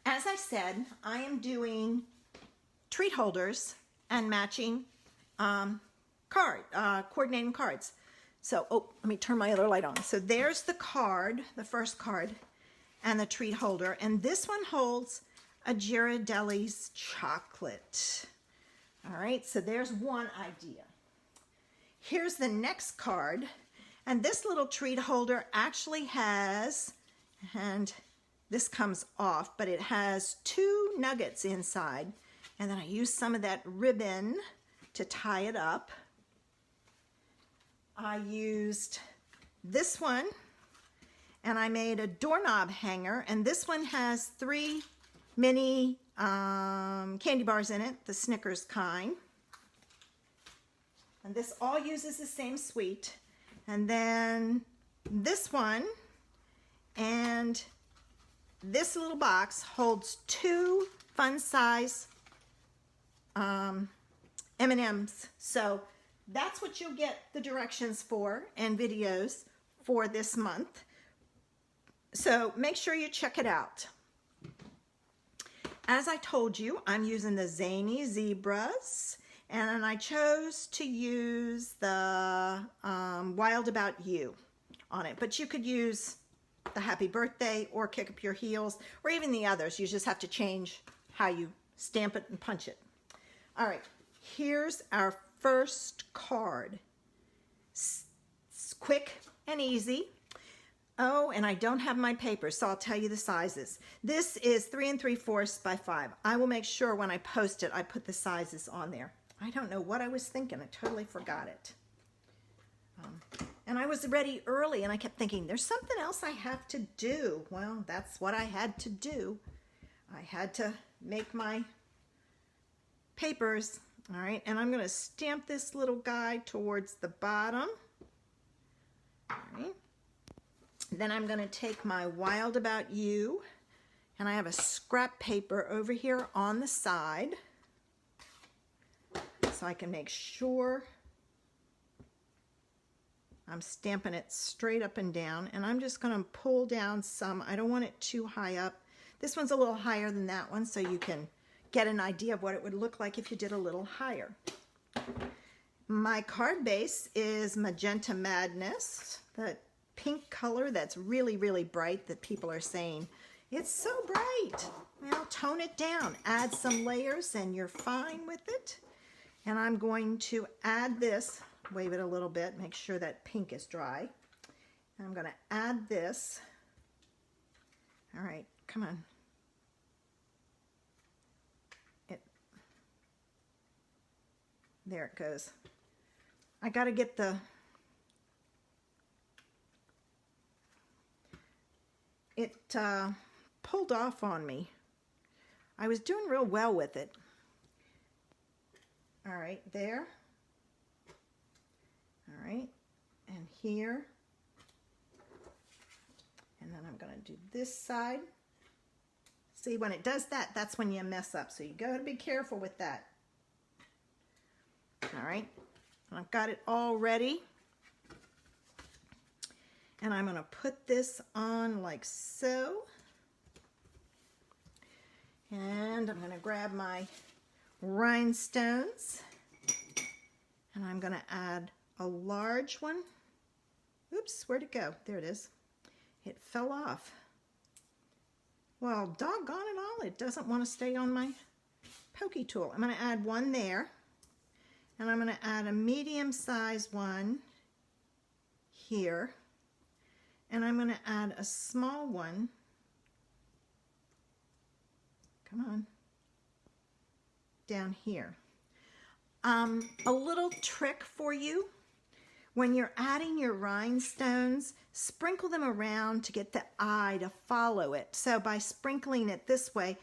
as I said, I am doing treat holders and matching coordinating cards. So, let me turn my other light on. So there's the card, the first card, and the treat holder. And this one holds a Ghirardelli's chocolate. All right, so there's one idea. Here's the next card. And this little treat holder actually has, and this comes off, but it has 2 nuggets inside. And then I use some of that ribbon to tie it up. I used this one, and I made a doorknob hanger, and this one has 3 mini candy bars in it, the Snickers kind. And this all uses the same sweet. And then this one and this little box holds 2 fun size M&Ms. So that's what you'll get the directions for and videos for this month. So make sure you check it out. As I told you, I'm using the Zany zebras, and I chose to use the Wild About You on it. But you could use the Happy Birthday or Kick Up Your Heels or even the others. You just have to change how you stamp it and punch it. All right, here's our first card. It's quick and easy. Oh, and I don't have my paper, so I'll tell you the sizes. This is 3 3/4 by 5. I will make sure when I post it, I put the sizes on there. I don't know what I was thinking. I totally forgot it. And I was ready early, and I kept thinking, there's something else I have to do. Well, that's what I had to do. I had to make my papers. All right, and I'm going to stamp this little guy towards the bottom. All right. Then I'm going to take my Wild About You, and I have a scrap paper over here on the side so I can make sure I'm stamping it straight up and down, and I'm just going to pull down some. I don't want it too high up. This one's a little higher than that one, so you can get an idea of what it would look like if you did a little higher. My card base is Magenta Madness, that pink color that's really, really bright that people are saying, it's so bright. Well, tone it down. Add some layers and you're fine with it. And I'm going to add this, wave it a little bit, make sure that pink is dry. And I'm going to add this. All right, come on. There it goes. I got to get the pulled off on me. I was doing real well with it. All right, there. All right, and here. And then I'm going to do this side. See, when it does that, that's when you mess up. So you got to be careful with that. All right, I've got it all ready. And I'm going to put this on like so. And I'm going to grab my rhinestones. And I'm going to add a large one. Oops, where'd it go? There it is. It fell off. Well, doggone it all, it doesn't want to stay on my pokey tool. I'm going to add one there. And I'm going to add a medium-sized one here. And I'm going to add a small one. Come on. Down here. A little trick for you. When you're adding your rhinestones, sprinkle them around to get the eye to follow it. So by sprinkling it this way,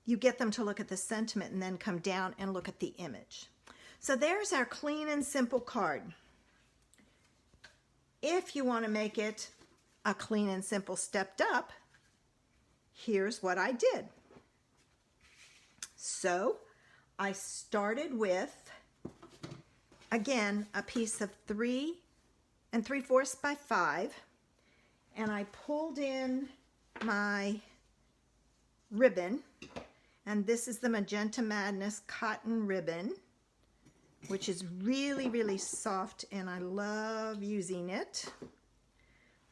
you get them to look at the sentiment and then come down and look at the image. So there's our clean and simple card. If you want to make it a clean and simple stepped up, here's what I did. So I started with, again, a piece of 3 3/4 by 5, and I pulled in my ribbon, and this is the Magenta Madness cotton ribbon, which is really, really soft, and I love using it.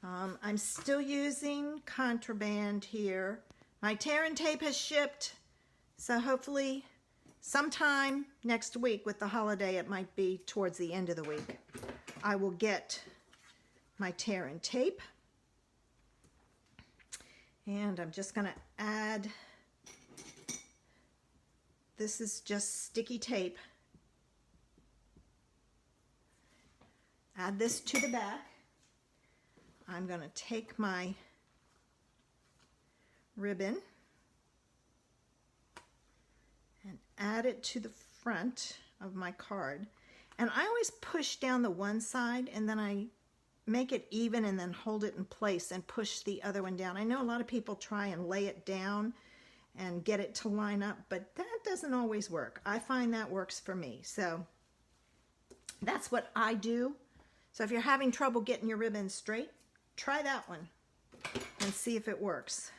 I'm still using contraband here. My tear and tape has shipped, so hopefully sometime next week with the holiday, it might be towards the end of the week, I will get my tear and tape. And I'm just going to add, this is just sticky tape. Add this to the back. I'm going to take my ribbon and add it to the front of my card. And I always push down the one side and then I make it even and then hold it in place and push the other one down. I know a lot of people try and lay it down and get it to line up, but that doesn't always work. I find that works for me. So that's what I do. So if you're having trouble getting your ribbon straight, try that one and see if it works.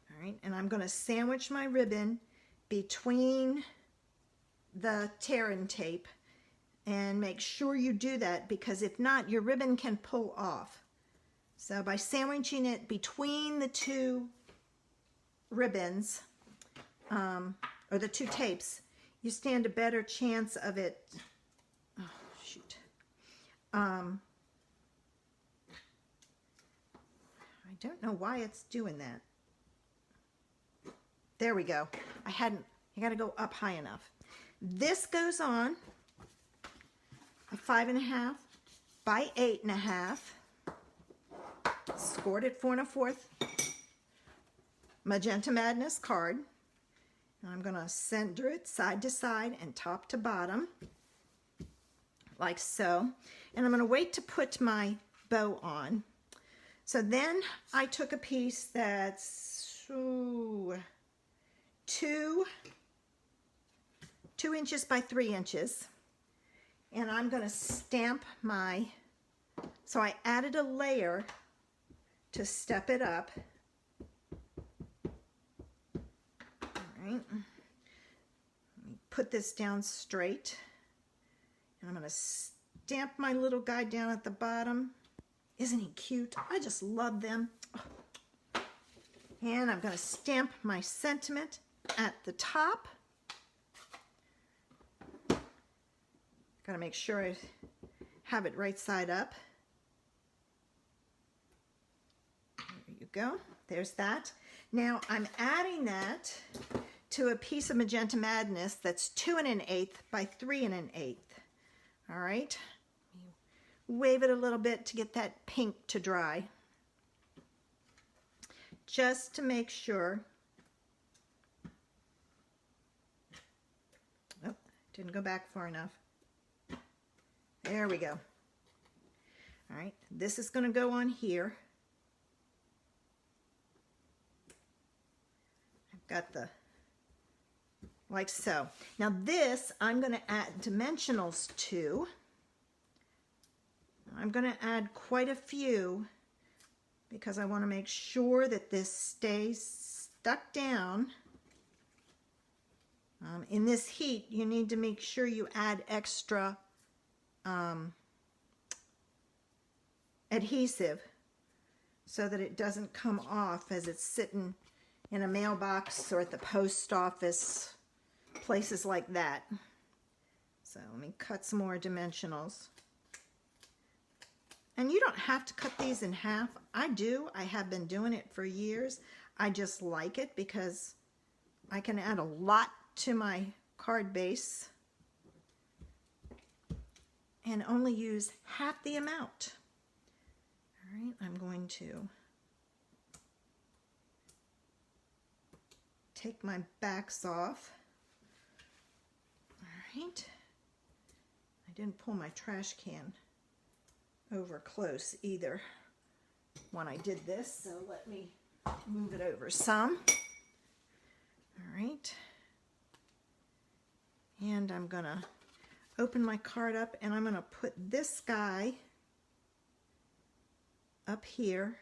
All right, and I'm going to sandwich my ribbon between the tear and tape, and make sure you do that, because if not, your ribbon can pull off. So by sandwiching it between the two ribbons, or the two tapes, you stand a better chance of it. Oh, shoot. I don't know why it's doing that. There we go. You got to go up high enough. This goes on a 5.5 by 8.5, scored at 4 1/4 Magenta Madness card. And I'm going to center it side to side and top to bottom, like so. And I'm going to wait to put my bow on. So then I took a piece that's 2 inches by 3 inches. And I'm going to stamp so I added a layer to step it up. All right. Let me put this down straight. And I'm going to stamp my little guy down at the bottom. Isn't he cute? I just love them. Oh. And I'm going to stamp my sentiment at the top. Got to make sure I have it right side up. There you go. There's that. Now I'm adding that to a piece of Magenta Madness that's 2 1/8 by 3 1/8. All right. Wave it a little bit to get that pink to dry. Just to make sure. Oh, didn't go back far enough. There we go. All right, this is going to go on here. I've got like so. Now this, I'm going to add dimensionals to. I'm going to add quite a few because I want to make sure that this stays stuck down. In this heat, you need to make sure you add extra adhesive so that it doesn't come off as it's sitting in a mailbox or at the post office, places like that. So let me cut some more dimensionals. And you don't have to cut these in half. I do. I have been doing it for years. I just like it because I can add a lot to my card base and only use half the amount. All right, I'm going to take my backs off. All right. I didn't pull my trash can over close either when I did this, so let me move it over some. All right. And I'm going to open my card up and I'm going to put this guy up here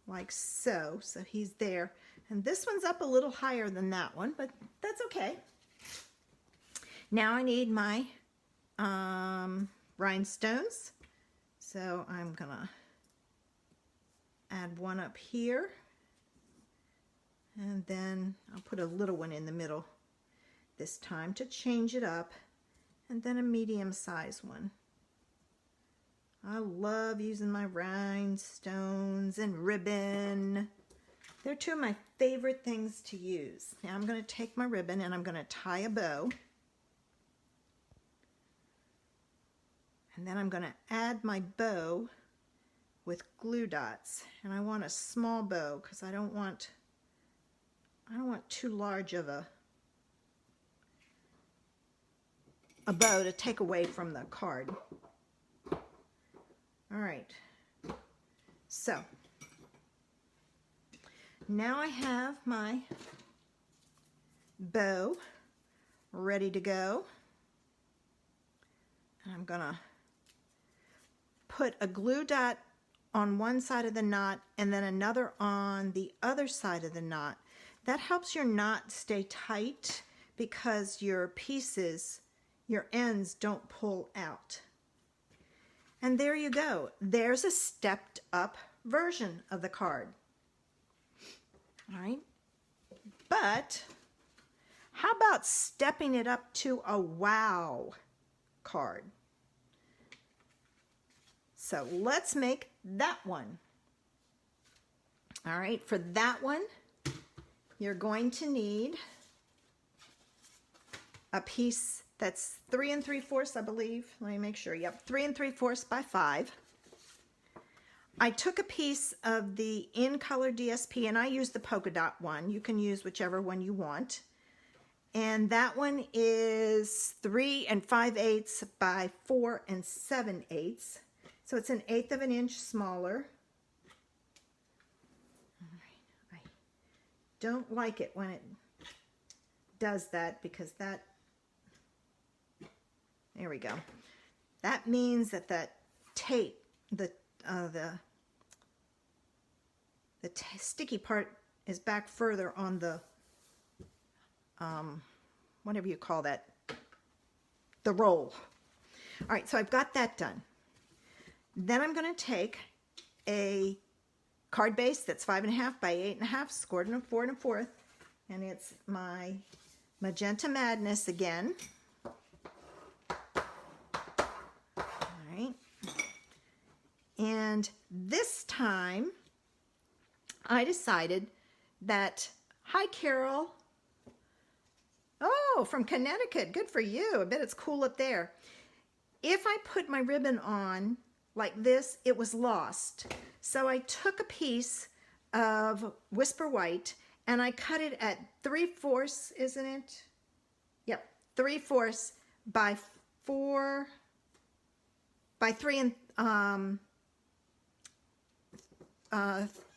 like so. So he's there. And this one's up a little higher than that one, but that's okay. Now I need my rhinestones. So I'm gonna add one up here. And then I'll put a little one in the middle this time to change it up. And then a medium-sized one. I love using my rhinestones and ribbon. They're two of my favorite things to use. Now I'm going to take my ribbon and I'm going to tie a bow. And then I'm going to add my bow with glue dots. And I want a small bow because I don't want too large of a bow to take away from the card. All right, so now I have my bow ready to go. And I'm gonna put a glue dot on one side of the knot and then another on the other side of the knot. That helps your knot stay tight because your pieces, your ends don't pull out. And there you go. There's a stepped up version of the card. All right. But how about stepping it up to a wow card? So let's make that one. All right. For that one, you're going to need a piece that's 3 3/4, I believe. Let me make sure. Yep, 3 3/4 by 5. I took a piece of the in color DSP and I used the polka dot one. You can use whichever one you want. And that one is 3 5/8 by 4 7/8. So it's 1/8 of an inch smaller. All right. I don't like it when it does that because that, there we go. That means that that tape, the sticky part is back further on the, whatever you call that, the roll. All right, so I've got that done. Then I'm going to take a card base that's 5.5 by 8.5, scored in a 4 1/4, and it's my Magenta Madness again. And this time I decided that, hi Carol. Oh, from Connecticut, good for you. I bet it's cool up there. If I put my ribbon on like this, it was lost. So I took a piece of Whisper White and I cut it at 3/4, isn't it? Yep, 3/4 by 4 by 3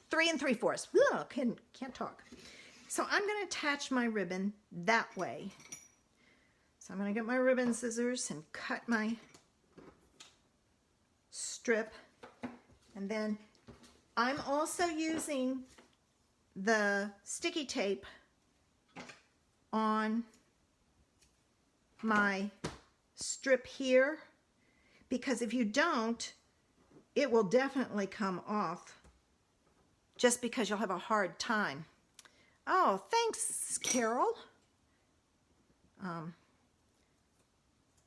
3 3/4. Ugh, can't talk. So I'm going to attach my ribbon that way. So I'm going to get my ribbon scissors and cut my strip. And then I'm also using the sticky tape on my strip here, because if you don't, it will definitely come off just because you'll have a hard time. Oh, thanks, Carol.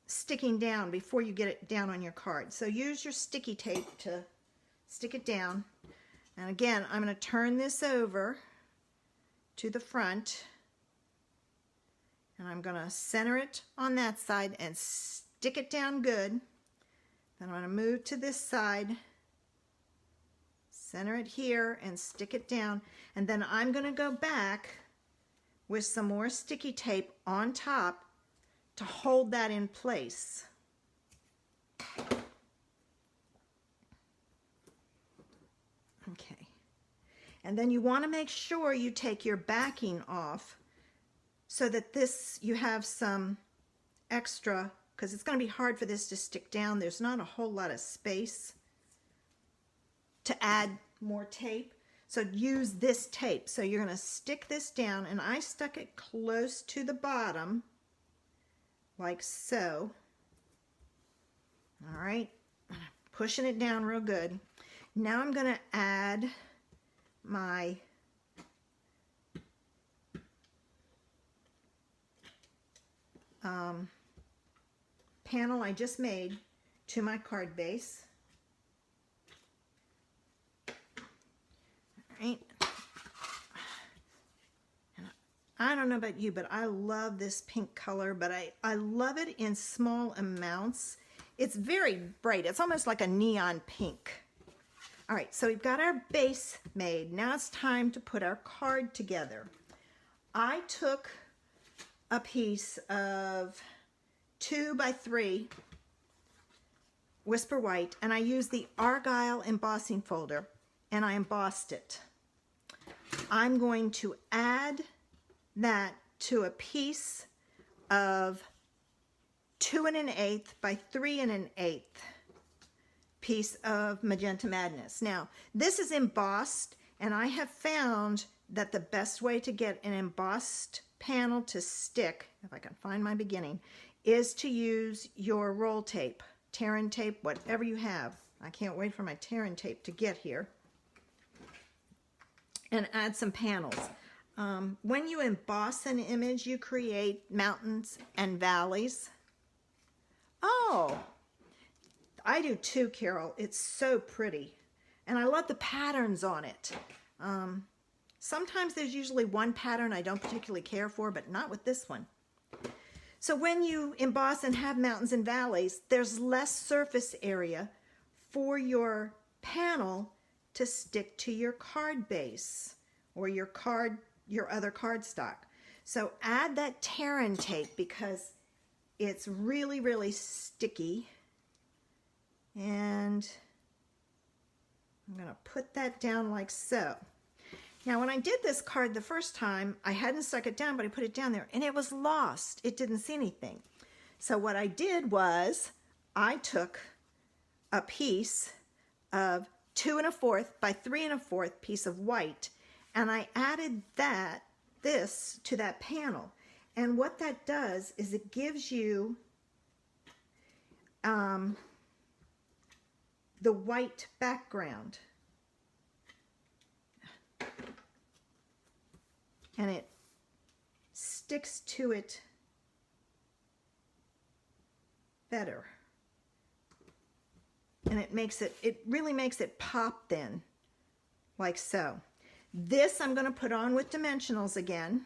Sticking down before you get it down on your card. So use your sticky tape to stick it down. And again, I'm going to turn this over to the front. And I'm going to center it on that side and stick it down good. Then I'm going to move to this side. Center it here and stick it down. And then I'm going to go back with some more sticky tape on top to hold that in place. Okay. And then you want to make sure you take your backing off so that this, you have some extra, because it's going to be hard for this to stick down. There's not a whole lot of space to add more tape. So use this tape. So you're going to stick this down, and I stuck it close to the bottom, like so. All right, pushing it down real good. Now I'm going to add my panel I just made to my card base. All right. And I don't know about you, but I love this pink color, but I love it in small amounts. It's very bright. It's almost like a neon pink. All right, so we've got our base made. Now it's time to put our card together. I took a piece of 2x3 Whisper White, and I used the Argyle embossing folder, and I embossed it. I'm going to add that to a piece of 2 1/8 by 3 1/8 piece of Magenta Madness. Now, this is embossed, and I have found that the best way to get an embossed panel to stick, if I can find my beginning, is to use your roll tape, tear-in tape, whatever you have. I can't wait for my tear-in tape to get here. And add some panels. When you emboss an image, you create mountains and valleys. Oh, I do too, Carol. It's so pretty. And I love the patterns on it. Sometimes there's usually one pattern I don't particularly care for, but not with this one. So when you emboss and have mountains and valleys, there's less surface area for your panel to stick to your card base or your other cardstock. So add that tear-in tape because it's really, really sticky. And I'm going to put that down like so. Now, when I did this card the first time, I hadn't stuck it down, but I put it down there, and it was lost. It didn't see anything. So what I did was I took a piece of 2 1/4 by 3 1/4 piece of white, and I added this to that panel. And what that does is it gives you the white background. And it sticks to it better. And it really makes it pop then, like so. This I'm going to put on with dimensionals again.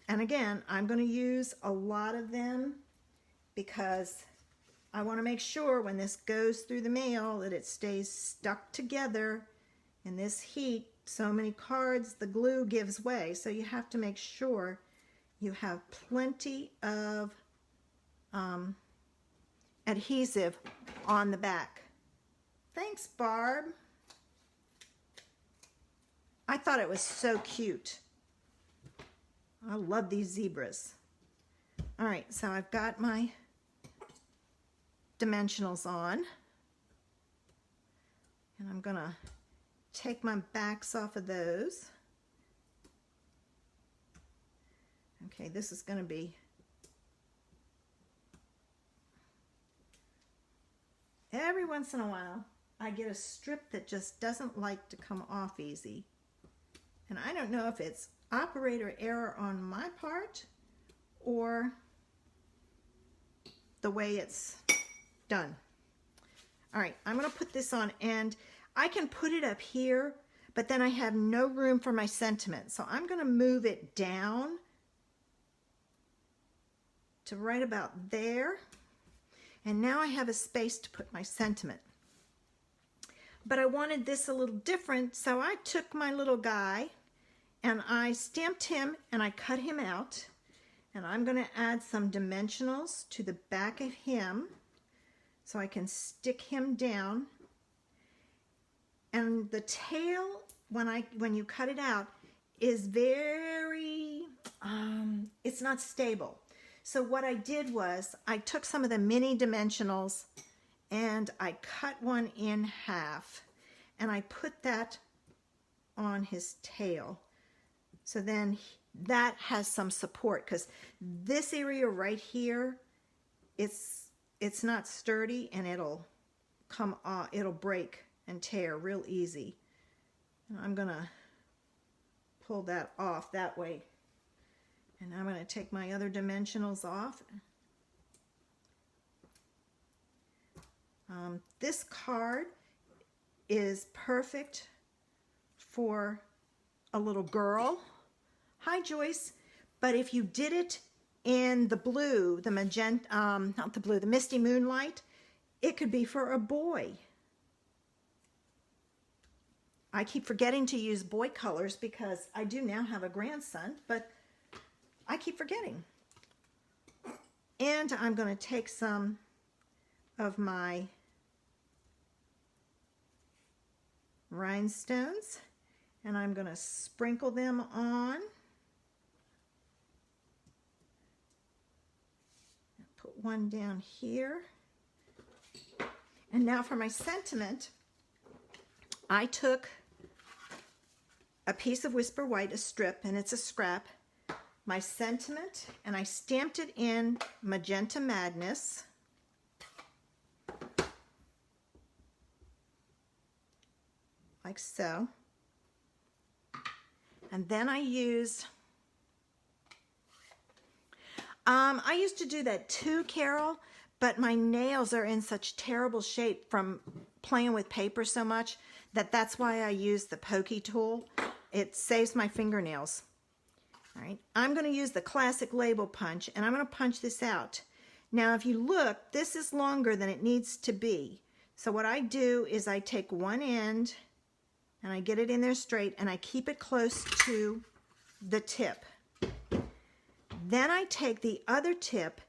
And again, I'm going to use a lot of them because I want to make sure when this goes through the mail that it stays stuck together in this heat. So many cards, the glue gives way, so you have to make sure you have plenty of adhesive on the back. Thanks, Barb. I thought it was so cute. I love these zebras. All right, so I've got my dimensionals on, and I'm gonna take my backs off of those. Okay, this is going to be every once in a while I get a strip that just doesn't like to come off easy. And I don't know if it's operator error on my part or the way it's done. All right, I'm going to put this on, and I can put it up here, but then I have no room for my sentiment. So I'm going to move it down to right about there. And now I have a space to put my sentiment. But I wanted this a little different, so I took my little guy and I stamped him and I cut him out. And I'm going to add some dimensionals to the back of him so I can stick him down. And the tail, when you cut it out, is very, it's not stable. So what I did was I took some of the mini dimensionals and I cut one in half. and I put that on his tail. So then that has some support, because this area right here, it's not sturdy, and it'll come off, it'll break and tear real easy. And I'm gonna pull that off that way. And I'm gonna take my other dimensionals off. This card is perfect for a little girl. Hi, Joyce. But if you did it in the blue, the magenta, not the blue, the misty moonlight, it could be for a boy. I keep forgetting to use boy colors because I do now have a grandson, but I keep forgetting. And I'm going to take some of my rhinestones, and I'm going to sprinkle them on. Put one down here. And now for my sentiment, I took a piece of Whisper White, a strip, and it's a scrap, my sentiment, and I stamped it in Magenta Madness. Like so. And then I used, I used to do that too, Carol, but my nails are in such terrible shape from playing with paper so much that that's why I use the pokey tool. It saves my fingernails. All right, I'm going to use the classic label punch, and I'm going to punch this out. Now, if you look, this is longer than it needs to be. So what I do is I take one end, and I get it in there straight, and I keep it close to the tip. Then I take the other tip,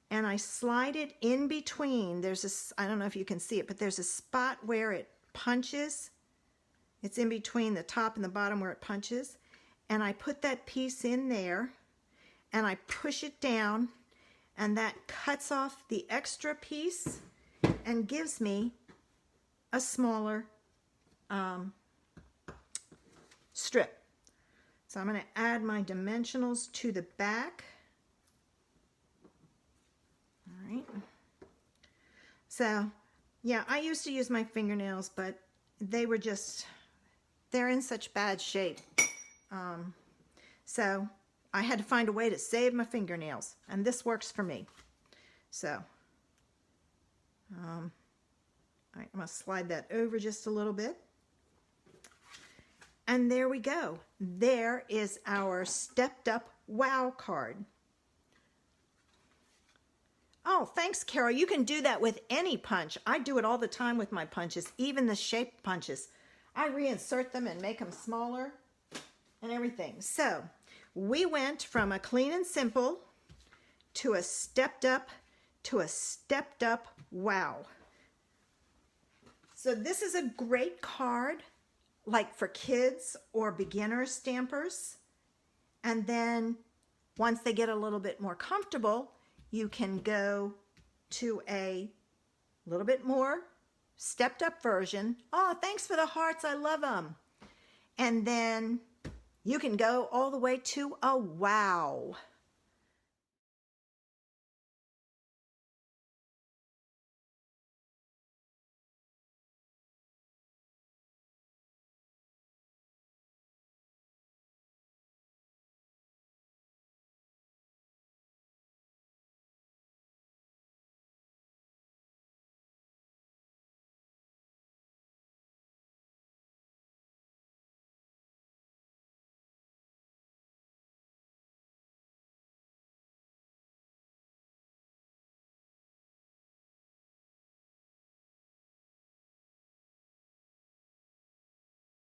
and I slide it in between. There's a, I don't know if you can see it, but there's a spot where it punches. It's in between the top and the bottom where it punches. And I put that piece in there, and I push it down, and that cuts off the extra piece and gives me a smaller strip. So I'm going to add my dimensionals to the back. All right. So, yeah, I used to use my fingernails, but they were just, they're in such bad shape. So I had to find a way to save my fingernails, and this works for me. So, all right, I'm going to slide that over just a little bit. And there we go. There is our Stepped Up Wow card. Oh, thanks, Carol. You can do that with any punch. I do it all the time with my punches, even the shaped punches. I reinsert them and make them smaller and everything. So we went from a clean and simple to a stepped up wow. So this is a great card, like for kids or beginner stampers. And then once they get a little bit more comfortable, you can go to a little bit more stepped up version. Oh, thanks for the hearts. I love them. And then you can go all the way to a wow.